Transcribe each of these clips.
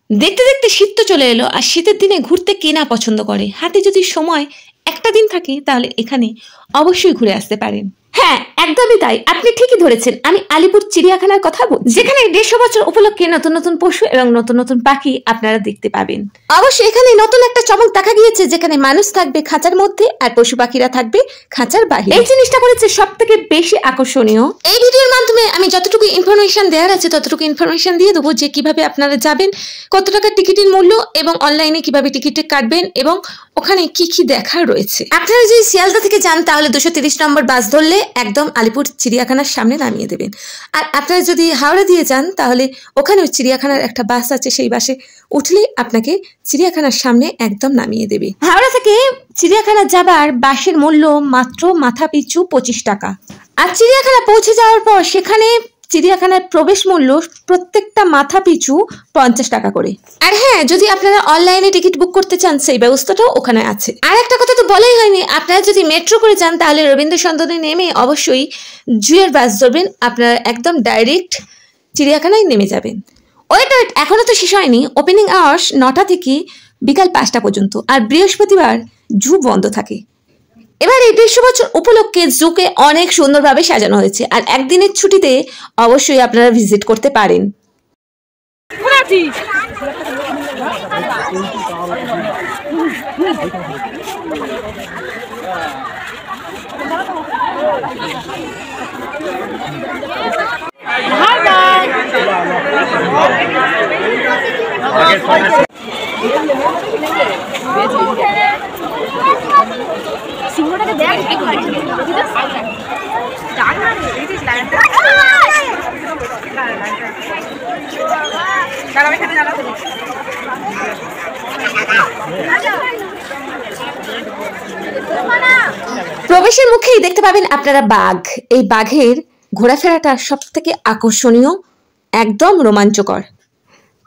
দেখতে দেখতে শীত তো চলে এলো, আর শীতের দিনে ঘুরতে কে না পছন্দ করে। হাতে যদি সময় একটা দিন থাকে তাহলে এখানে অবশ্যই ঘুরে আসতে পারেন। হ্যাঁ, একদমই তাই, আপনি ঠিকই ধরেছেন। আমি আলিপুর চিড়িয়াখানার কথা বলছি, যেখানে 150 বছর উপলক্ষে নতুন নতুন পশু এবং নতুন নতুন পাখি আপনারা দেখতে পাবেন। অবশ্যই এখানে নতুন একটা চমক দেখা গিয়েছে, যেখানে মানুষ থাকবে খাঁচার মধ্যে আর পশু পাখিরা থাকবে খাঁচার বাইরে। এই জিনিসটা করেছে সব থেকে বেশি আকর্ষণীয়। এই ভিডিওর মাধ্যমে আমি যতটুকু ইনফরমেশন দেওয়ার আছে ততটুকু ইনফরমেশন দিয়ে দেবো, যে কিভাবে আপনারা যাবেন, কত টাকা টিকিটের মূল্য, এবং অনলাইনে কিভাবে টিকিট কাটবেন, এবং ওখানে কি কি দেখার রয়েছে। আপনারা যদি শিয়ালদা থেকে যান তাহলে 230 নম্বর বাস ধরলে একদম আলিপুর চিড়িয়াখানার সামনে নামিয়ে দেবেন। আর আপনারা যদি হাওড়া দিয়ে যান তাহলে ওখানেও চিড়িয়াখানার একটা বাস আছে, সেই বাসে উঠলে আপনাকে চিড়িয়াখানার সামনে একদম নামিয়ে দেবে। হাওড়া থেকে চিড়িয়াখানা যাবার বাসের মূল্য মাত্র মাথা পিছু 25 টাকা। আর চিড়িয়াখানা পৌঁছে যাওয়ার পর সেখানে চিড়িয়াখানার প্রবেশ মূল্য প্রত্যেকটা মাথা পিছু 50 টাকা করে। আর হ্যাঁ, যদি আপনারা অনলাইনে টিকিট বুক করতে চান সেই ব্যবস্থাটাও ওখানে আছে। আর একটা কথা তো বলাই হয়নি, আপনারা যদি মেট্রো করে যান তাহলে রবীন্দ্র সদনে নেমে অবশ্যই জুয়ের বাস ধরবেন, আপনারা একদম ডাইরেক্ট চিড়িয়াখানায় নেমে যাবেন। ওয়েট, এখনো তো শেষ হয়নি। ওপেনিং আওয়ার্স 9টা থেকে বিকাল 5টা পর্যন্ত, আর বৃহস্পতিবার জু বন্ধ থাকে। এবার এই 150 বছর উপলক্ষে জুকে অনেক সুন্দরভাবে সাজানো হয়েছে, আর একদিনের ছুটিতে অবশ্যই আপনারা ভিজিট করতে পারেন। সিংহটাকে দেখ প্রবেশের মুখেই দেখতে পাবেন আপনারা বাঘ। এই বাঘের ঘোরাফেরাটা সব থেকে আকর্ষণীয়, একদম রোমাঞ্চকর।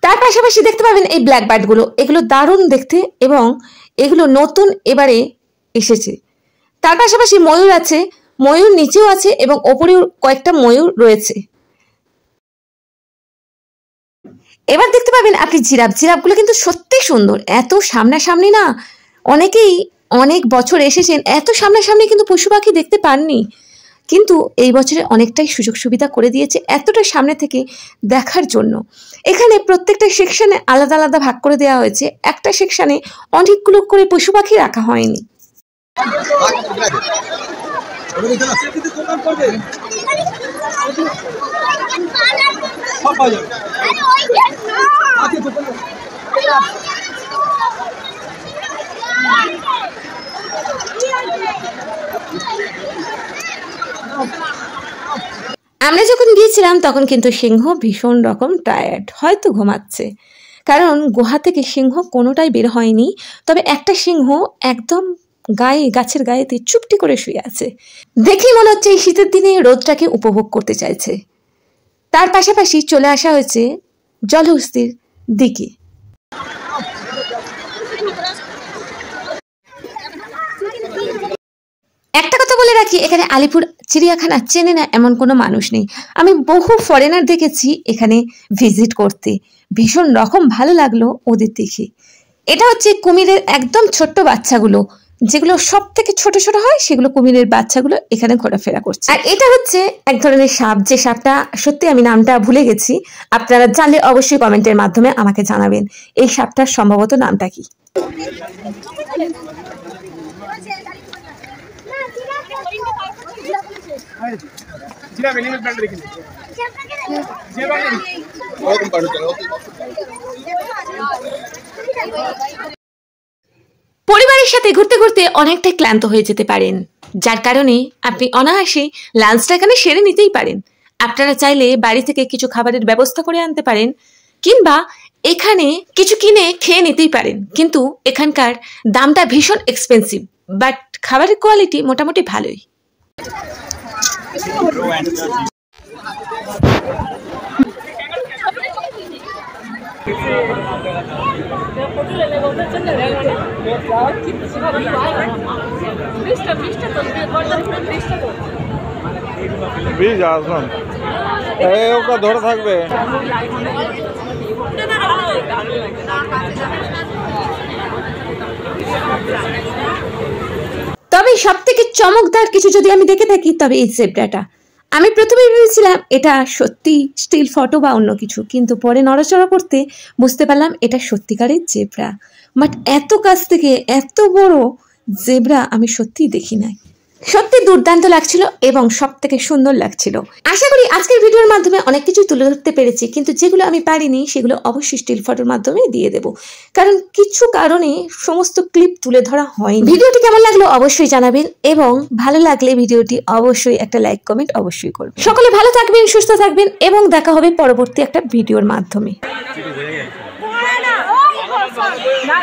তার পাশাপাশি দেখতে পাবেন এই ব্ল্যাক বার্ডগুলো, এগুলো দারুণ দেখতে এবং এগুলো নতুন এবারে এসেছে। তার পাশাপাশি ময়ূর আছে, ময়ূর নিচেও আছে এবং ওপরেও কয়েকটা ময়ূর রয়েছে। এবার দেখতে পাবেন আপনি জিরাফ। জিরাফগুলো কিন্তু সত্যি সুন্দর, এত সামনাসামনি না, অনেকেই অনেক বছর এসেছেন, এত সামনাসামনি কিন্তু পশু পাখি দেখতে পাননি। কিন্তু এই বছরে অনেকটাই সুযোগ সুবিধা করে দিয়েছে এতটা সামনে থেকে দেখার জন্য। এখানে প্রত্যেকটা সেকশনে আলাদা আলাদা ভাগ করে দেওয়া হয়েছে, একটা সেকশনে অনেকগুলো করে পশু পাখি রাখা হয়নি। আমরা যখন গিয়েছিলাম তখন কিন্তু সিংহ ভীষণ রকম টায়ার্ড, হয়তো ঘুমাচ্ছে, কারণ গুহা থেকে সিংহ কোনোটাই বের হয়নি। তবে একটা সিংহ একদম গাছের গায়েতে চুপটি করে শুয়ে আছে। দেখি মনে হচ্ছে এই শীতের দিনে রোদটাকে উপভোগ করতে চাইছে। তার পাশাপাশি চলে আসা হয়েছে জলহস্তির দিকে। একটা কথা বলে রাখি, এখানে আলিপুর চিড়িয়াখানা চেনে না এমন কোনো মানুষ নেই। আমি বহু ফরেনার দেখেছি এখানে ভিজিট করতে, ভীষণ রকম ভালো লাগলো ওদের দেখে। এটা হচ্ছে কুমিরের একদম ছোট্ট বাচ্চাগুলো, যেগুলো সব থেকে ছোট ছোট হয়, সেগুলো কুমিরের বাচ্চাগুলো এখানে ঘোরাফেরা করছে। আর এটা হচ্ছে এক ধরনের সাপ, যে সাপটা সত্যি আমি নামটা ভুলে গেছি, আপনারা জানলে অবশ্যই কমেন্টের মাধ্যমে আমাকে জানাবেন এই সাপটার সম্ভবত নামটা কি। পরিবারের সাথে ঘুরতে ঘুরতে অনেকটাই ক্লান্ত হয়ে যেতে পারেন, যার কারণে আপনি অনায়াসে লাঞ্চটা এখানে সেরে নিতেই পারেন। আপনারা চাইলে বাড়ি থেকে কিছু খাবারের ব্যবস্থা করে আনতে পারেন, কিংবা এখানে কিছু কিনে খেয়ে নিতেই পারেন। কিন্তু এখানকার দামটা ভীষণ এক্সপেন্সিভ, বাট খাবারের কোয়ালিটি মোটামুটি ভালোই। ব্রিজ আসলাম, ওটা ধরে থাকবে। তবে সব থেকে চমকদার কিছু যদি আমি দেখে থাকি তবে এই জেব্রাটা। আমি প্রথমে ভেবেছিলাম এটা সত্যি স্টিল ফটো বা অন্য কিছু, কিন্তু পরে নড়াচড়া করতে বুঝতে পারলাম এটা সত্যিকারের জেব্রা। বাট এত কাছ থেকে এত বড় জেব্রা আমি সত্যিই দেখি নাই। সত্যি দুর্দান্ত লাগছিল এবং সব থেকে সুন্দর লাগছিল। আশা করি আজকের ভিডিওর মাধ্যমে অনেক কিছু তুলে ধরতে পেরেছি, কিন্তু যেগুলো আমি পারিনি সেগুলো অবশ্যই স্টিল ফটোর মাধ্যমে দিয়ে দেব, কারণ কিছু কারণে সমস্ত ক্লিপ তুলে ধরা হয়নি। ভিডিওটি কেমন লাগলো অবশ্যই জানাবেন এবং ভালো লাগলে ভিডিওটি অবশ্যই একটা লাইক কমেন্ট অবশ্যই করবেন। সকলে ভালো থাকবেন, সুস্থ থাকবেন এবং দেখা হবে পরবর্তী একটা ভিডিওর মাধ্যমে। না